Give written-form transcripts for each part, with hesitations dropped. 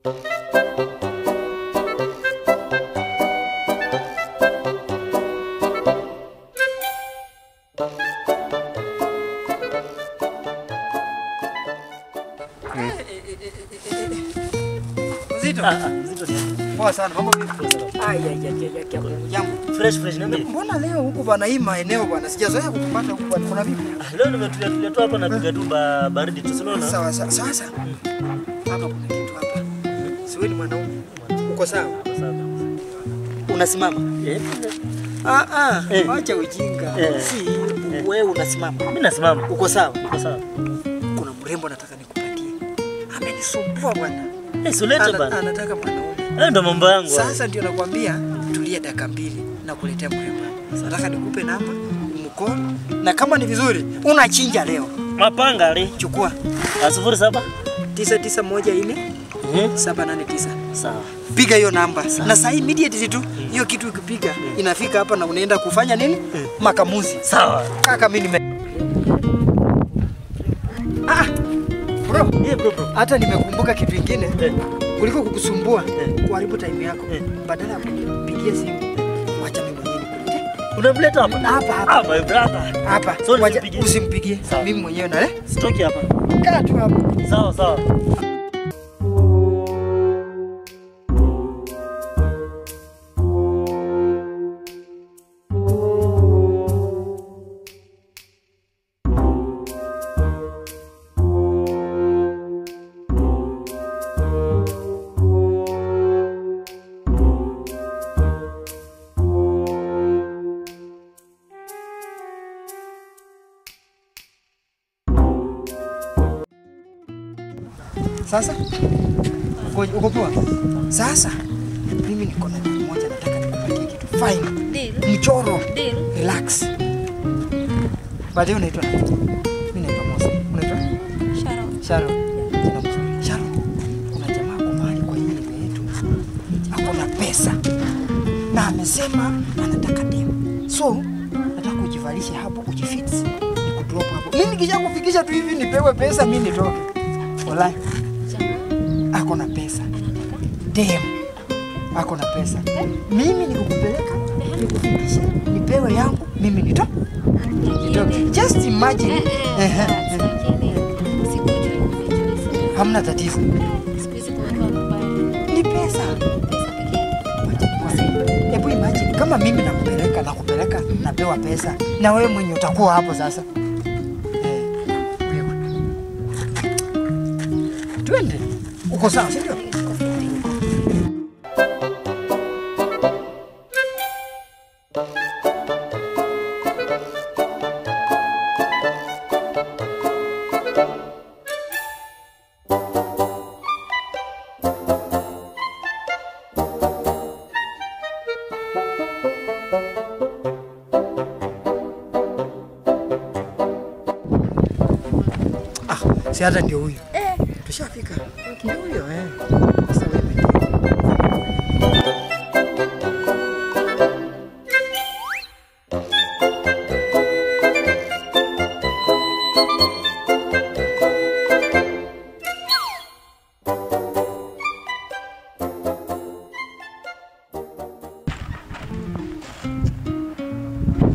Mzito. Poa sana, mambo vipi? Jambo. Fresh na mimi. Mbona leo huko bwana hii maeneo bwana sijazoea kukupata huko bwana. Kuna vipi? Leo nimetulia tu hapa napiga tu baridi tu sinaona. Sawa. Sasa. Hapa kuna kitu hapa. Si wewe ni mwanaume. Uko sawa? Sawa. Unasimama? Acha ujinga. Si wewe unasimama. Mimi nasimama. Uko sawa? Uko sawa. Kuna mrembo nataka nikupatie. Amenisumbua bwana. Sulete bwana. Anataka mwanaume. Ndio mambo yangu. Sasa ndio nakwambia tulia dakika 2 na kuletea mrembo. Nataka nikupe namba, mkono na kama ni vizuri unachinja leo. Mapanga ali. Chukua. 07 9914 789. Sawa. Piga hiyo namba. Na saa immediate tu hiyo kitu ukipiga inafika hapa na unaenda kufanya nini? Makamuzi. Sawa. Kaka mimi bro. Hata nimekumbuka kitu kingine. Kuliko kukusumbua kuharibu time yako. Badala ya kupigia simu, wacha mimi mwenyewe nikulete. Unamleta hapa? Hapa. My brother. Hapa. Wacha usimpigie. Mimi mwenyewe na sitoki hapa. Kaa tu hapa. Sawa. Sasa uko poa? Sasa mimi niko na kitu moja nataka nikupatie kitu fine. Deal. Mchoro. Deal. Relax. Baadaye unaitwa nani? Mimi naitwa Musa. Unaitwa? Sharon. Sharon. Kuna jamaa kwa mahali kwa hii yetu. Akona pesa. Na amesema anataka demu. So, nataka kujivalisha hapo kujifix. Nikudrop hapo. Mimi nikija kufikisha tu hivi nipewe pesa mimi nitoke. Wallahi. Ako na pesa. Damn. Ako na pesa. Mimi nikukupeleka, nikufikisha, nipewe yangu, mimi nitoke. Just imagine. Hamna tatizo. Ni pesa. Hebu imagine kama mimi nakupeleka napewa pesa na wewe mwenye utakuwa hapo sasa. Twende. Uko sawa, si ndio? Si hata ndio huyo. Tushafika. Ndio huyo Sasa wewe.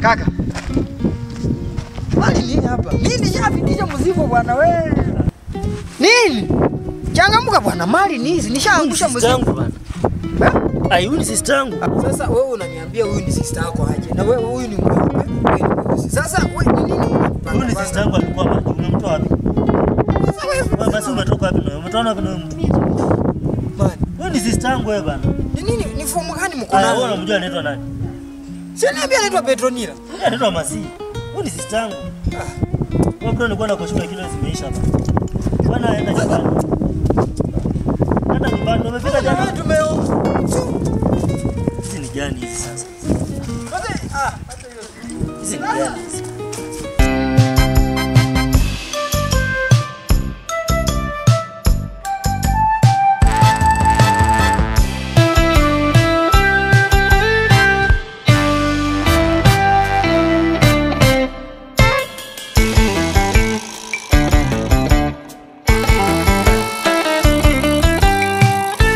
Kaka. Wali nini hapa? Mimi nishafikisha mzigo bwana wewe. Nini? Changamuka bwana, mali ni hizi. Nishaangusha mzigo bwana. Huyu ni sister yangu. Sasa wewe unaniambia huyu ni sister yako aje? Na wewe huyu ni mweupe. Sasa wewe ni nini? Huyu ni sister yangu alikuwa wapi? Umemtoa wapi? Sasa wewe basi umetoka wapi na umetoa wapi na mtu? Bwana, wewe ni sister yangu wewe bwana. Ni nini? Ni fomu gani mko nayo? Wewe unamjua anaitwa nani? Si niambia anaitwa Petronila. Anaitwa Masi. Huyu ni sister yangu. Wewe bro nilikuwa nakushukuru kilo zimeisha hapa. Bwana aenda nyumbani. Hata nyumbani umefika jana tumeo. Hizi ni gani hizi sasa? Hata hiyo. Hizi ni gani hizi?